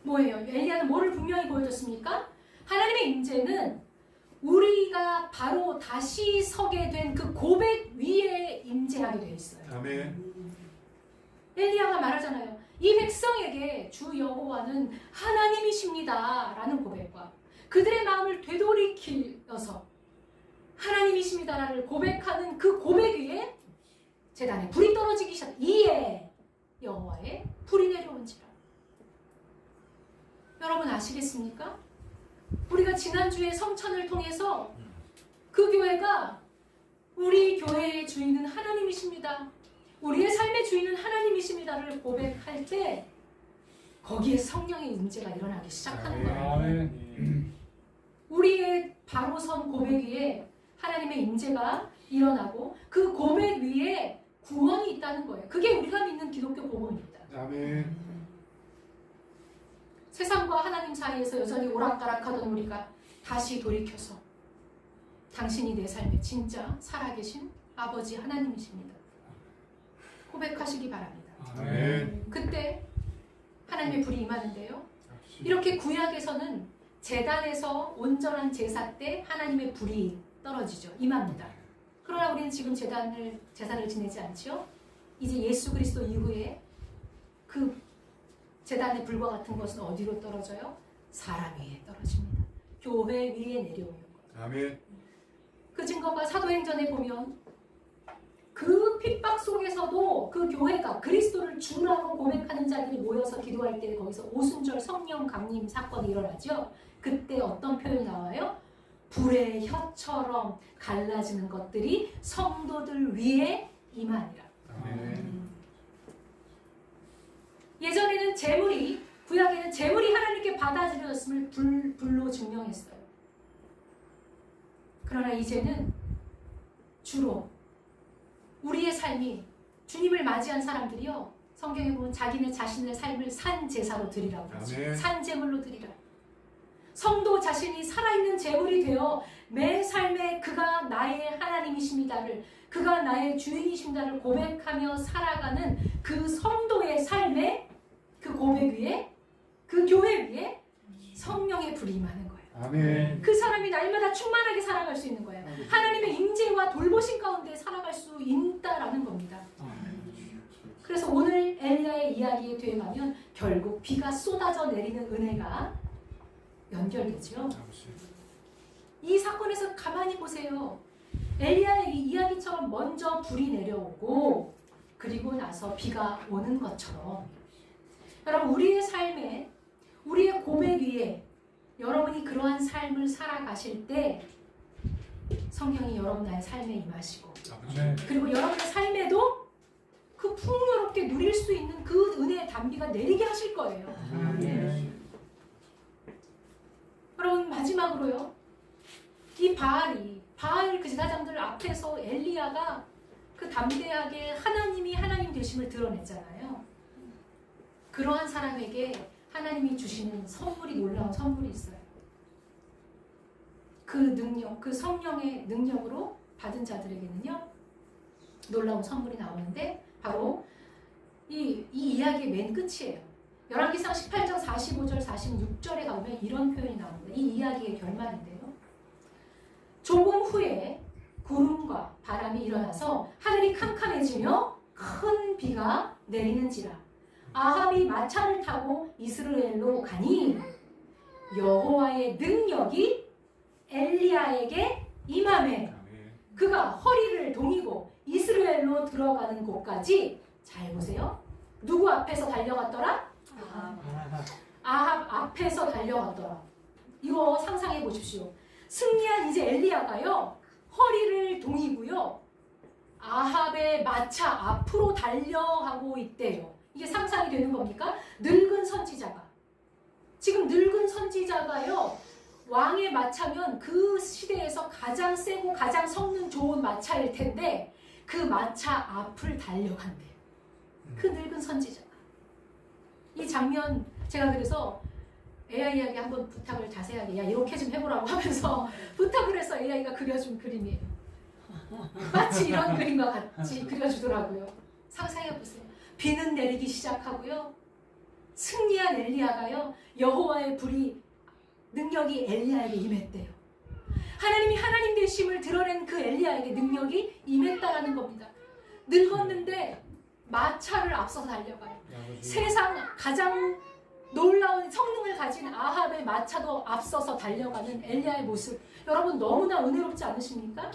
뭐예요? 엘리야는 뭐를 분명히 보여줬습니까? 하나님의 임재는 우리가 바로 다시 서게 된 그 고백 위에 임재하게 되어 있어요. 아멘. 엘리야가 말하잖아요. 이 백성에게 주 여호와는 하나님이십니다 라는 고백과 그들의 마음을 되돌이키어서 하나님이십니다를 고백하는 그 고백 위에 제단에 불이 떨어지기 시작. 이에 여호와의 불이 내려온지라. 여러분 아시겠습니까? 우리가 지난주에 성찬을 통해서 그 교회가 우리 교회의 주인은 하나님이십니다. 우리의 삶의 주인은 하나님이십니다를 고백할 때 거기에 성령의 임재가 일어나기 시작하는 거예요. 아멘. 우리의 바로 선 고백 위에 하나님의 임재가 일어나고 그 고백 위에 구원이 있다는 거예요. 그게 우리가 믿는 기독교 복음입니다. 아멘. 세상과 하나님 사이에서 여전히 오락가락하던 우리가 다시 돌이켜서 당신이 내 삶에 진짜 살아계신 아버지 하나님이십니다. 고백하시기 바랍니다. 아멘. 그때 하나님의 불이 임하는데요. 이렇게 구약에서는 제단에서 온전한 제사 때 하나님의 불이 떨어지죠. 임합니다. 그러나 우리는 지금 제사를 지내지 않죠. 이제 예수 그리스도 이후에 그 제단의 불과 같은 것은 어디로 떨어져요? 사람 위에 떨어집니다. 교회 위에 내려오는 거예요. 아멘. 그 증거가 사도행전에 보면 그 핍박 속에서도 그 교회가 그리스도를 주라고 고백하는 자들이 모여서 기도할 때 거기서 오순절 성령 강림 사건이 일어나죠. 그때 어떤 표현이 나와요? 불의 혀처럼 갈라지는 것들이 성도들 위에 임하니라. 아멘. 예전에는 제물이 구약에는 제물이 하나님께 받아들여졌음을 불로 증명했어요. 그러나 이제는 주로 우리의 삶이 주님을 맞이한 사람들이요. 성경에 보면 자기네 자신의 삶을 산 제사로 드리라고 그러죠. 아멘. 산 제물로 드리라. 성도 자신이 살아있는 제물이 되어 매 삶에 그가 나의 하나님이십니다를 그가 나의 주인이십니다를 고백하며 살아가는 그 성도의 삶에 그 고백 위에 그 교회 위에 성령의 불이 임하는 거예요. 아멘. 그 사람이 날마다 충만하게 살아갈 수 있는 거예요. 하나님의 임재와 돌보심 가운데 살아갈 수 있다라는 겁니다. 그래서 오늘 엘리야의 이야기에 되면 결국 비가 쏟아져 내리는 은혜가 연결되죠. 이 사건에서 가만히 보세요. 엘리야의 이 이야기처럼 먼저 불이 내려오고 그리고 나서 비가 오는 것처럼 여러분 우리의 삶에 우리의 고백 위에 여러분이 그러한 삶을 살아가실 때 성령이 여러분 나의 삶에 임하시고 아멘. 그리고 여러분의 삶에도 그 풍요롭게 누릴 수 있는 그 은혜의 단비가 내리게 하실 거예요. 아멘. 여러분 마지막으로요. 이 바알 그 제사장들 앞에서 엘리야가 그 담대하게 하나님이 하나님 되심을 드러냈잖아요. 그러한 사람에게 하나님이 주시는 선물이 놀라운 선물이 있어요. 그 능력, 그 성령의 능력으로 받은 자들에게는요 놀라운 선물이 나오는데 바로 이 이야기의 맨 끝이에요. 열왕기상 18장 45절 46절에 가보면 이런 표현이 나옵니다. 이 이야기의 결말인데요. 조금 후에 구름과 바람이 일어나서 하늘이 캄캄해지며 큰 비가 내리는지라 아합이 마차를 타고 이스라엘로 가니 여호와의 능력이 엘리야에게 임하매 그가 허리를 동이고 이스라엘로 들어가는 곳까지 잘 보세요. 누구 앞에서 달려갔더라? 아합 앞에서 달려갔더라. 이거 상상해 보십시오. 승리한 이제 엘리야가요 허리를 동이고요 아합의 마차 앞으로 달려가고 있대요. 이게 상상이 되는 겁니까? 늙은 선지자가 지금 늙은 선지자가요 왕의 마차면 그 시대에서 가장 세고 가장 성능 좋은 마차일 텐데 그 마차 앞을 달려간대요. 그 늙은 선지자가. 이 장면 제가 그래서 AI에게 한번 부탁을 자세하게 야 이렇게 좀 해보라고 하면서 부탁을 해서 AI가 그려준 그림이에요. 마치 이런 그림과 같이 그려주더라고요. 상상해보세요. 비는 내리기 시작하고요. 승리한 엘리야가요, 여호와의 불이 능력이 엘리야에게 임했대요. 하나님이 하나님 되심을 드러낸 그 엘리야에게 능력이 임했다라는 겁니다. 늙었는데 마차를 앞서서 달려가요. 세상 가장 놀라운 성능을 가진 아합의 마차도 앞서서 달려가는 엘리야의 모습, 여러분 너무나 은혜롭지 않으십니까?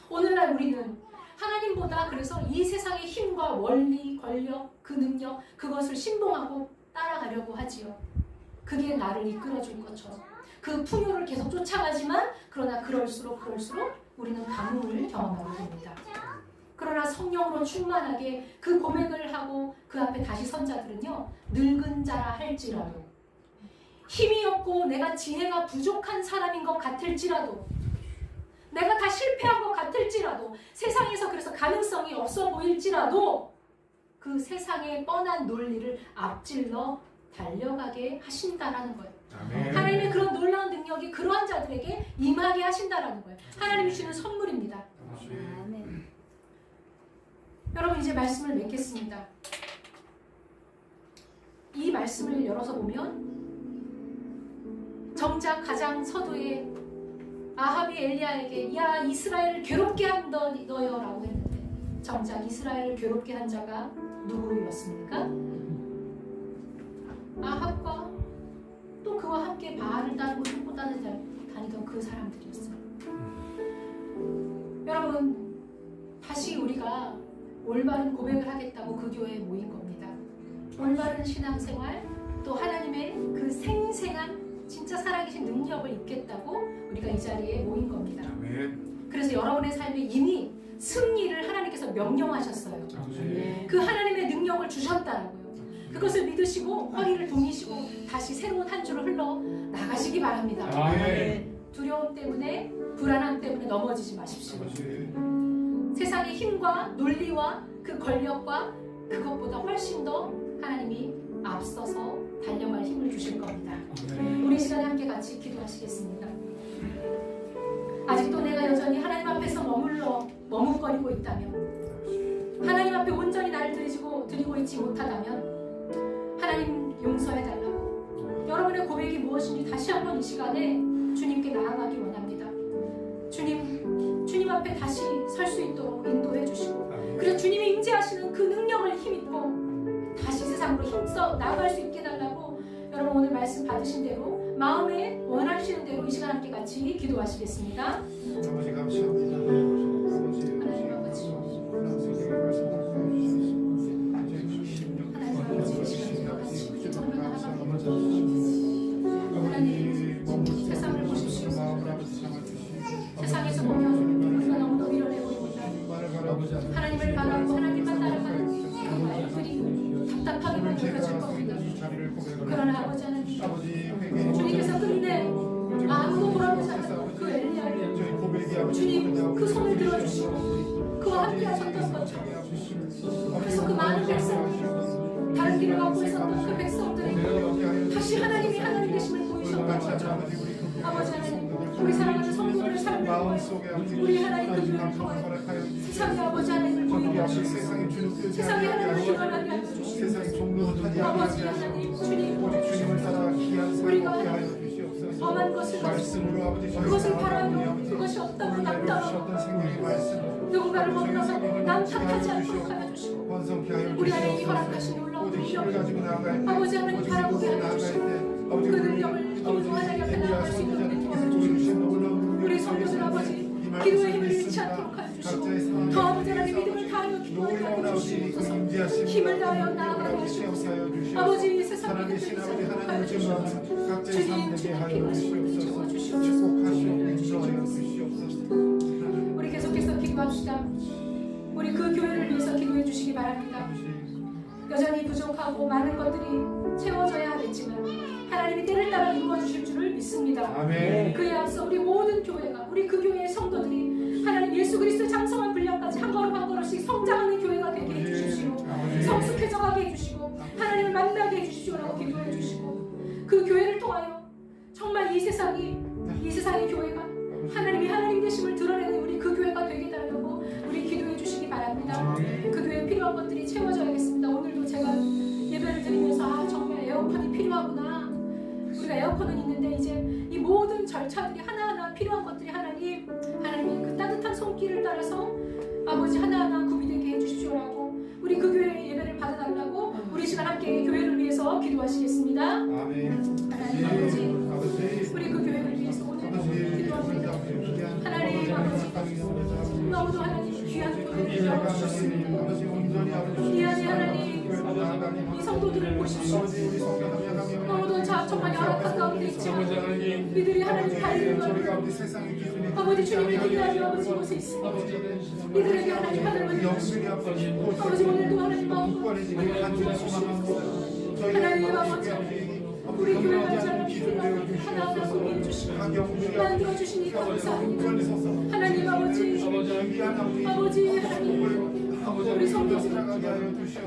오늘날 우리는 하나님보다 그래서 이 세상의 힘과 원리, 권력, 그 능력, 그것을 신봉하고 따라가려고 하지요. 그게 나를 이끌어줄 것처럼 그 풍요를 계속 쫓아가지만, 그러나 그럴수록 우리는 가뭄을 경험하게 됩니다. 그러나 성령으로 충만하게 그 고백을 하고 그 앞에 다시 선 자들은요, 늙은 자라 할지라도, 힘이 없고 내가 지혜가 부족한 사람인 것 같을지라도, 내가 다 실패한 것 같을지라도, 세상에서 그래서 가능성이 없어 보일지라도 그 세상의 뻔한 논리를 앞질러 달려가게 하신다라는 거예요. 아멘. 하나님의 그런 놀라운 능력이 그러한 자들에게 임하게 하신다라는 거예요. 하나님이 주는 선물입니다. 아멘. 여러분, 이제 말씀을 맺겠습니다. 이 말씀을 열어서 보면 정작 가장 서두에 아합이 엘리야에게 야 이스라엘을 괴롭게 한 너여라고 했는데, 정작 이스라엘을 괴롭게 한 자가 누구였습니까? 아합과 또 그와 함께 바알을 따르고 흉포 다니던 그 사람들이었어요. 여러분, 다시 우리가 올바른 고백을 하겠다고 그 교회에 모인 겁니다. 올바른 신앙생활, 또 하나님의 그 생생한 진짜 살아계신 능력을 입겠다고 우리가 이 자리에 모인 겁니다. 아멘. 그래서 여러분의 삶에 이미 승리를 하나님께서 명령하셨어요. 아멘. 그 하나님의 능력을 주셨다라고요. 그것을 믿으시고 허리를 동이시고 다시 새로운 한 주를 흘러 나가시기 바랍니다. 아멘. 두려움 때문에, 불안함 때문에 넘어지지 마십시오. 아멘. 세상의 힘과 논리와 그 권력과 그것보다 훨씬 더 하나님이 앞서서 달려갈 힘을 주실 겁니다. 우리 시간에 함께 같이 기도하시겠습니다. 아직도 내가 여전히 하나님 앞에서 머뭇거리고 있다면, 하나님 앞에 온전히 나를 드리고 있지 못하다면 하나님 용서해달라고, 여러분의 고백이 무엇인지 다시 한번 이 시간에 주님께 나아가기 원합니다. 주님 앞에 다시 설 수 있도록 인도해 주시고, 그래서 주님이 임재하시는 그 능력을 힘입고 다시 세상으로 힘써 나아갈 수 있게 해달라고, 여러분 오늘 말씀 받으신 대로 마음에 원하시는 대로 이 시간 함께 같이 기도하시겠습니다. 아버지 감사합니다. 하나님 아버지, 세상을 보십시오. 세상에서 보면 우리가 너무도 미련해 보입니다. 하나님을 바라고 하나님만 따라가는 그 말들이 답답하게 느껴질 겁니다. 그러나 아버지 하나님, 주님께서 끝내 아무도 돌아보지 않았던 그 엘리야를 주님 그 손을 들어주시고 그와 함께 하셨던 것처럼, 그래서 그 많은 백성들, 다른 길을 갖고 있었던 그 백성들에게 다시 하나님이 하나님 되심을 보이셨던 것처럼, 아버지 하나님, 우리 사랑하는 성도들의 삶을 통하여 우리 하나님 그 교회를 통하여 세상의 아버지 하나님을 보이게 하시고 세상의 하나님을 드러나게 하여 주시고, 아버지 하나님 주님, 우리가 엄한 것을 가지고 그것을 바라며 그것이 없다고 낙담하고 누군가를 못나서고 남 탓하지 않도록 하여 주시고, 우리 안에 허락하신 놀라운 능력을 아버지 하나님 바라보게 하여 주시고, 그 능력을 힘으로 하나님 앞에 나아갈 수 있도록 도와주시고, 우리 성도들 아버지 기도의 힘을 잃지 않도록 하여 주시고, 더 아버지 하나님 믿음을 다하여 기도하게 하여 주시옵소서. 힘을 다하여 나아가게 하시옵소서. 아버지 세상 믿음을 잃지 않도록 하여 주시옵소서. 주님 필요하시옵소서. 우리 계속해서 기도합시다. 우리 그 교회를 위해서 기도해 주시기 바랍니다. 여전히 부족하고 많은 것들이 채워져야 하겠지만 하나님이 때를 따라 이루어주실 줄을 믿습니다. 아멘. 그에 앞서 우리 모든 교회가, 우리 그 교회의 성도들이 하나님 예수 그리스도의 장성한 분량까지 한 걸음 한 걸음씩 성장하는 교회가 되게 해주십시오. 성숙해져가게 해주시고 하나님을 만나게 해주십시오라고 기도해 주시고, 그 교회를 통하여 정말 이 세상의 교회가 하나님이 하나님 되심을 드러내는 우리 그 교회가 되게 달라고 우리 기도해 주시기 바랍니다. 그 교회에 필요한 것들이 채워져야겠습니다. 오늘도 제가 예배를 드리면서 에어컨이 필요하구나. 우리가 에어컨은 있는데 이제 이 모든 절차들이 하나하나 필요한 것들이 하나님의 그 따뜻한 손길을 따라서 아버지 하나하나 구비되게 해주십시오라고 우리 그 교회의 예배를 받아달라고 우리 시간 함께 교회를 위해서 기도하시겠습니다. 아멘. 하나님 아버지 우리 그 교회를 위해서 오늘 기도합니다. 하나님 아버지 너무도 하나님 귀한 교회를 열어주셨습니다. 이 안에 하나님 이 성도들을 보십시오. 너무도 정말 열악한 가운데 있지만 이들이 하나님 발을 아버지 주님의 기도하며 아버지 이곳에 있습니다. 이들에게 하나님 하늘을 주시옵소서. 아버지 오늘도 하나님 마음으로 하나님 아버지 우리 교회 간사람들을 하나하나 소개해 주시고 만들어 주시니 감사합니다. 하나님 아버지 하나님 우리 성도들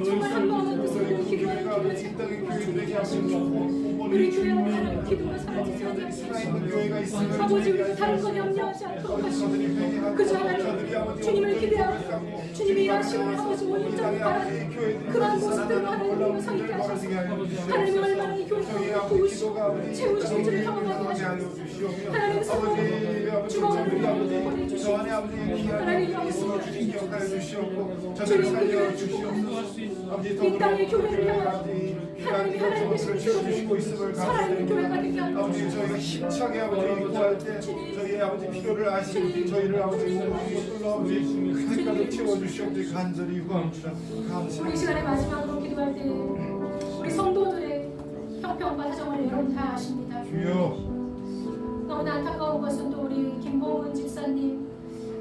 정말 한 마음은 뜻으로 기도하는 기도하지 않고 우리 교회 안에 하나님 기도가 사라지지 않게 아버지 우리가 다른 건 염려하지 않도록 하시고 그저 하나님 주님을 기대하고 주님이 일하시는 아버지 온전히 바라는 그런 모습들로 하나님을 서 있게 하셔서 하나님이 얼마나 이 교회를 도우시고 채우시는 줄을 경험하게 하시옵소서. 하나님 성도를 주먹으로 보내주시고 하나님 저들을 살려 주시옵소서. 이 땅의 교회를 향하여 하나님이 하나님의 주시고 있음을 살아있는 교회가 되게 하옵소서. 아버지 저희가 힘차게 아버지 구할 때 저희의 아버지 필요를 아시고 저희를 아버지 물로 아버지 그때까지 채워주시옵소서. 간절히 구합니다. 우리 감사합니다. 시간의 마지막으로 기도할 때 우리 성도들의 형편과 사정을 여러분 다 아십니다. 주여 너무나 안타까운 것은 또 우리 김봉은 집사님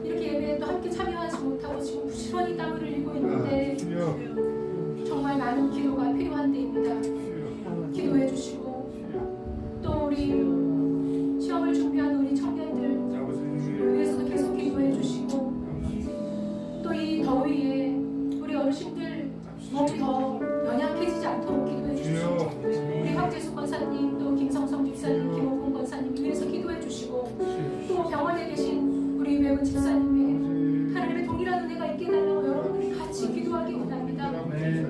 이렇게 예배에 또 함께 참여하지 못하고 지금 부지런히 땀을 흘리고 있는데 주여 정말 많은 기도가 필요한 때입니다. 기도해 주시고 또 우리 시험을 준비하는 우리 청년들 위해서도 계속 기도해 주시고 또 이 더위에 우리 어르신들 몸이 더 연약해지지 않도록 기도해 주시고 우리 황재수 권사님 또 김성성 집사님 김호근 권사님 위해서 기도해 주시고 또 병원에 계신 우리 외운 집사님에게 하나님의 동일한 은혜가 있게 해달라고 여러분들이 같이 기도하기 원합니다.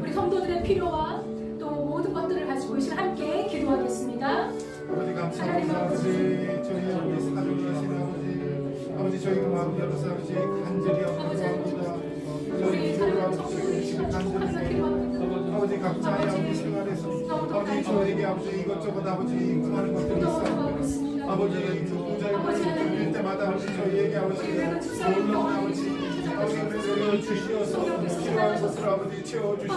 우리 성도들의 필요와 또 모든 것들을 가지고 이 시간 함께 기도하겠습니다. 아버지 감사합니다. 아버지 저희 아버지 사랑을 하시는 아버지 저희가 마음 열어서 아버지 간절히 합니다. 우리 사랑하는 성도들의 시간 축복하며 기도합니다. 아버지 각자의 아버지 생활에서 아버지 저에게 아버지 이것저것 아버지 구하는 것들이 있습니다. 아버지 부자의 드릴 때마다 아버지 저희에게 아버지 놀라운 아버지 주시어서 필요한 것을 아버지 채워주시고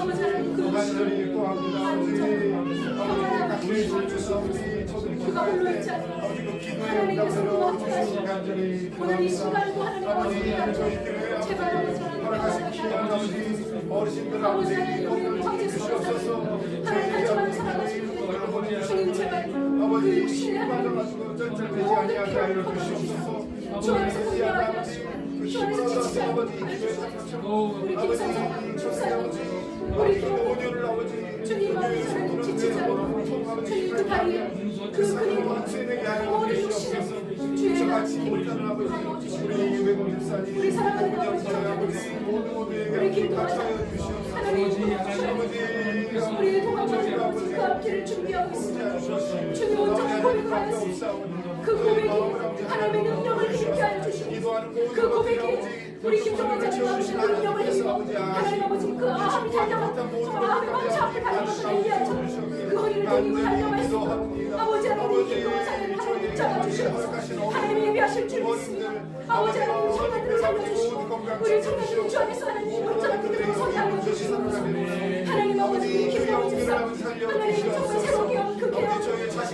간절히 구합니다. 아버지 각자의 주셔서 아버지 저들이 기도할 때 아버지 그 기도에 응답을 주시고 간절히 구합니다. 아버지 저희 교회 아버지 허락하신 귀한 아버지 어르신들 아버지 공을 주시옵소서. 저희에게 아버지 주님 제발 아버지 그 힘 받아가지고 쩔쩔매지 아니하게 하여 주시옵소서. 주안에서 공부하게 아버지 하시고 그 주안에서 힘을 지치지 얻어서 않게 아버지 해주시고 우리 아버지 김성성 저희 아버지 우리 그 오늘을 아버지 주님 아버지 지치지 않고 주님 그 다리에 그 그리고 모든 육신을 주의 같이 못하는 아버지 우리 외국 집사님 우리 사랑하는 아버지 모두에게 우리 기도하자 같이 주시옵소서. 하나님 아버지 우리의 동안과 아버지 그 앞길을 준비하고 있습니다. 주님 온전히 고백을 하였습니다. 그 고백이 하나님의 능력을 힘있게 하여 주시고 그 고백이 우리 김성환 자녀 아버지 그 능력을 힘입어 하나님 아버지 그 암이 달려갔다 암의 망치 앞에 달려가서 엘리야처럼 그 허리를 돌리고 달려갔습니다. 아버지 하나님 기도와 자녀를 하나님 붙잡아 주시옵소서. 하나님 예비하실 줄 믿습니다. 아버지 하나님 청년들을 살려주시고 우리 청년들을 주 안에서 하나님 온전한 믿음으로 서게 하여 주시옵소서. 하나님 아버지 김성환 집사 하나님 정말 새롭게 온 그 계약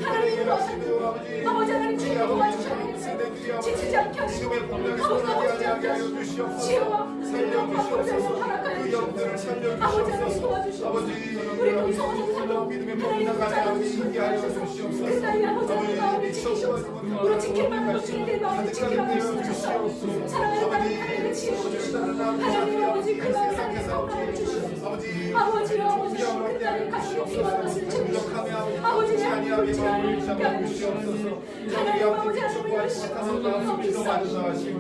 하나님 도와주시고 아버지 하나님 주님 도와주셔서 지치지 않게 하시고 아버지 않게 하시고 지혜와 능력과 권세를 허락하여 주시고 아버지 하나님 도와주시고 우리 동성원을 살려 하나님 붙잡아주시고 그 사이에 아버지 하나님 마음을 지키시옵소서. 우리 지킬 만한 주님의 마음을 지키라고 말씀하셨사옵소서. 사랑하는 하나님의 지혜를 주시고 하나님 아버지 그 마음 안에 건강을 주시옵소서. 아버지 그 땅에 가슴에 필요한 것을 채우시고 아버지 하나님 지나는 함께 하여 주시옵소서. 하나님 아버지 하나님 열심히 하고 있사옵니다.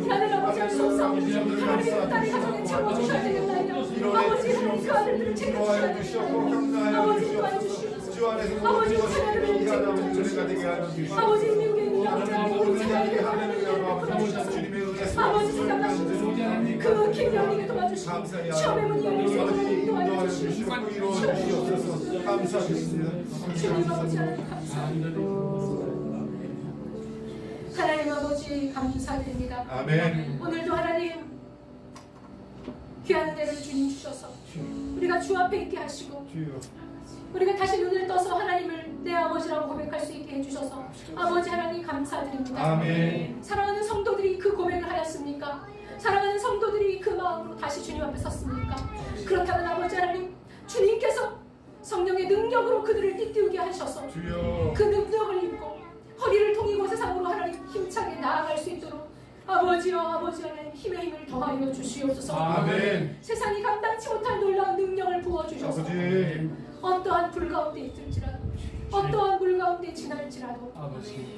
하나님 아버지 할 수 없사옵니다. 하나님 그 딸이 가정에 채워주셔야 되겠나이다. 아버지 하나님 그 아들들을 챙겨주셔야 되겠나이다. 아버지 도와주시옵소서. 주 안에서 모든 것이 이가 아버지 은혜가 되게 하여 주시옵소서. 아버지 미국에 있는 모든 영장님 자에게 하나님의 아버지 주님의 은혜 아버지 생각하시고 그 김영리를 도와주시고 감사히 시험의 문이 열리게 아버지 도와주시고 인도하여 주시고 이루어 주시옵소서. 감사드립니다. 주님 아버지 하나님 감사합니다. 하나님 아버지 감사드립니다. 아멘. 오늘도 하나님 귀한 은혜를 주님 주셔서 우리가 주 앞에 있게 하시고 주여. 우리가 다시 눈을 떠서 하나님을 내 아버지라고 고백할 수 있게 해주셔서 아버지 하나님 감사드립니다. 아멘. 사랑하는 성도들이 그 고백을 하였습니까? 사랑하는 성도들이 그 마음으로 다시 주님 앞에 섰습니까? 그렇다면 아버지 하나님 주님께서 성령의 능력으로 그들을 띠띠우게 하셔서 주여. 그 능력을 입고 허리를 통이고 세상으로 하나님 힘차게 나아갈 수 있도록 아버지여 아버지 하나님 힘의 힘을 더하여 주시옵소서. 아멘. 세상이 감당치 못할 놀라운 능력을 부어주셔서 아버지. 어떠한 불 가운데 있을지라도 어떠한 물 가운데 지날지라도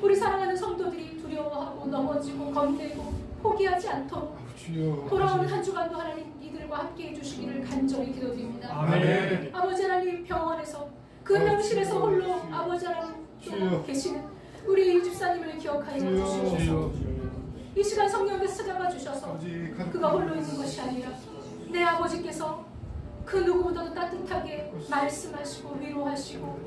우리 사랑하는 성도들이 두려워하고 넘어지고 겁내고 포기하지 않도록 주여. 돌아오는 한 주간도 하나님 이들과 함께 해주시기를 간절히 기도드립니다. 아멘. 아버지 하나님 병원에서 그 병실에서 홀로 아버지 하나님 또 계시는 우리 이 집사님을 기억하여 주시옵소서. 이 시간 성령께서 찾아가 주셔서 그가 홀로 있는 것이 아니라 내 아버지께서 그 누구보다도 따뜻하게 말씀하시고 위로하시고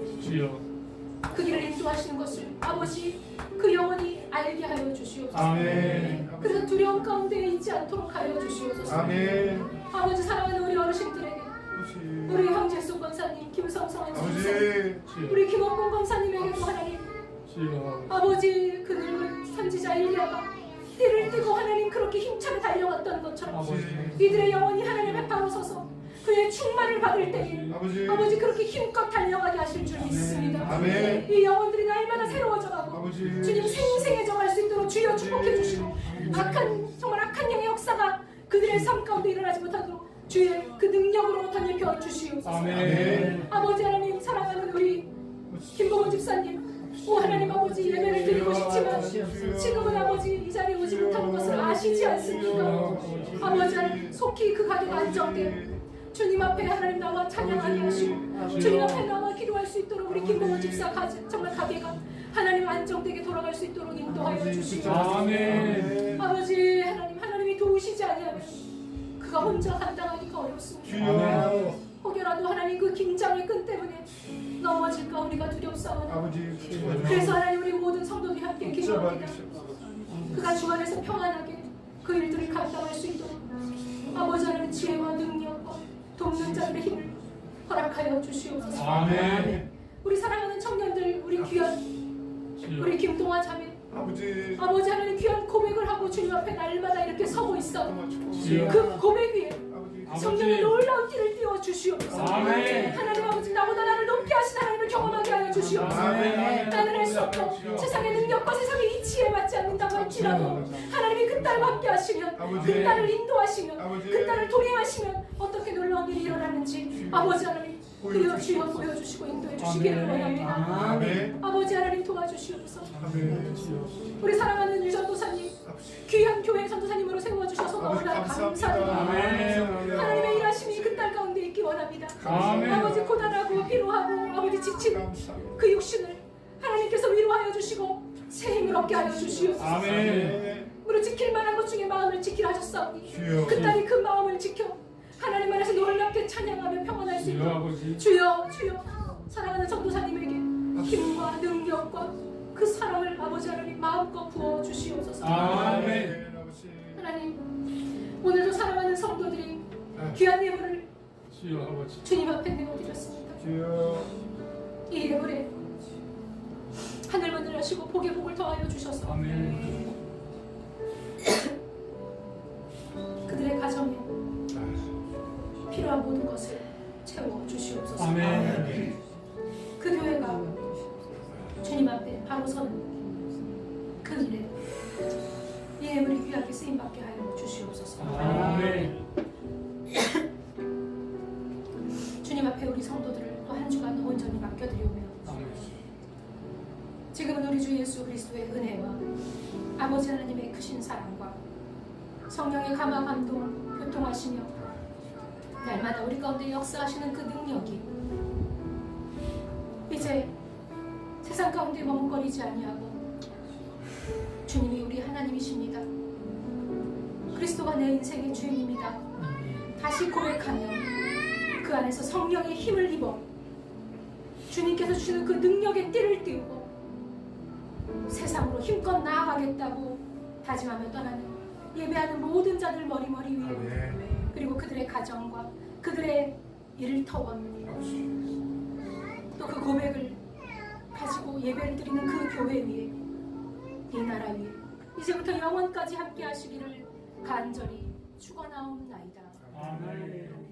그 길을 인도하시는 것을 아버지 그 영혼이 알게 하여 주시옵소서. 아멘. 그래서 두려움 가운데 있지 않도록 하여 주시옵소서. 아멘. 아버지 사랑하는 우리 어르신들에게 우리 황재수 권사님, 김성성 권사님, 아버지. 우리 김원봉 권사님에게도 하나님 아버지 그 늙은 선지자 일리야가 띠를 띠고 하나님 그렇게 힘차게 달려갔던 것처럼 이들의 영혼이 하나님 앞에 서서 그의 충만을 받을 때에 아버지 그렇게 힘껏 달려가게 하실 줄 믿습니다. 아멘. 이 영혼들이 날마다 새로워져가고 아버지. 주님 생생해져 갈 수 있도록 주여 축복해 주시고 정말 악한 영의 역사가 그들의 삶 가운데 일어나지 못하도록 주의 그 능력으로 덧입혀 주시옵소서. 아멘. 아버지 하나님 사랑하는 우리 김봉원 집사님 오 하나님 아버지 예배를 드리고 싶지만 지금은 아버지 이 자리에 오지 못하는 것을 아시지 않습니까? 아버지 하나님 속히 그 가게가 안정돼 주님 앞에 하나님 나와 찬양하게 하시고 주님 앞에 나와 기도할 수 있도록 우리 김봉원 집사 정말 가게가 하나님 안정되게 돌아갈 수 있도록 인도하여 주시옵소서. 아멘. 아버지 하나님이 도우시지 아니하면 그가 혼자 감당하기가 어렵습니다. 주여. 혹여라도 하나님 그 긴장의 끈 때문에 넘어질까 우리가 두렵사오니 아버지. 그래서 하나님 우리 모든 성도들이 함께 기도합니다. 그가 주 안에서 평안하게 그 일들을 감당할 수 있도록 아버지 하나님 지혜와 능력과 돕는 자들의 힘을 허락하여 주시옵소서. 아멘. 우리 사랑하는 청년들 우리 귀한 우리 김동아 자매 아버지. 아버지 하나님 귀한 고백을 하고 주님 앞에 날마다 이렇게 서고 있어 주여. 그 고백 위에 아버지. 성령의 놀라운 띠를 띄워 주시옵소서. 아멘. 하나님 아버지 나보다 나를 높게 하신 하나님을 경험하게 하여 주시옵소서. 아멘. 나는 할 수 없고 세상의 능력과 세상의 이치에 맞지 않는다고 할지라도 하나님이 그 딸과 함께 하시면 아버지. 그 딸을 인도하시면 아버지. 그 딸을 동행하시면 어떻게 놀라운 일이 일어나는지 아버지 하나님 주여 보여주시고 인도해 주시기를 원합니다. 아멘. 아버지 하나님 도와주시옵소서. 아멘. 우리 사랑하는 유전도사님 귀한 교회 전도사님으로 세워주셔서 아버지 너무나 감사드립니다. 감사합니다. 하나님의 일하심이 그 딸 가운데 있기 원합니다. 아멘. 아버지 고단하고 피로하고 아버지 지친 그 육신을 하나님께서 위로하여 주시고 새 힘을 얻게 하여 주시옵소서. 아멘. 우리 지킬 만한 것 중에 마음을 지키라 하셨사오니 주여. 그 딸이 그 마음을 지켜 하나님 안에서 놀랍게 찬양하며 평안할 수 있도록 주여 사랑하는 전도사님에게 힘과 능력과 그 사랑을 아버지 하나님 마음껏 부어 주시옵소서. 아멘. 하나님 오늘도 사랑하는 성도들이 귀한 예물을 주님 앞에 내어드렸습니다. 주여. 이 예물에 하늘문을 하시고 복의 복을 더하여 주셔서 그들의 가정에 필요한 모든 것을 채워 주시옵소서. 그 교회가 주님 앞에 바로 서는 그 일에 이 예물이 귀하게 쓰임받게 하여 주시옵소서. 주님 앞에 우리 성도들을 또 한 주간 온전히 맡겨드리오며 지금은 우리 주 예수 그리스도의 은혜와 아버지 하나님의 크신 사랑과 성령의 감화 감동 교통하시며 날마다 우리 가운데 역사하시는 그 능력이 이 이제 세상 가운데 머뭇거리지 아니하고 주님이 우리 하나님이십니다. 그리스도가 내 인생의 주인입니다. 다시 고백하며 그 안에서 성령의 힘을 입어 주님께서 주는 그 능력의 띠를 띄우고 세상으로 힘껏 나아가겠다고 다짐하며 떠나는 예배하는 모든 자들 머리머리 위에 그리고 그들의 가정과 그들의 일터와 또 그 고백을 가지고 예배를 드리는 그 교회 위에 이 나라 위에 이제부터 영원까지 함께 하시기를 간절히 축원하옵나이다. 아멘.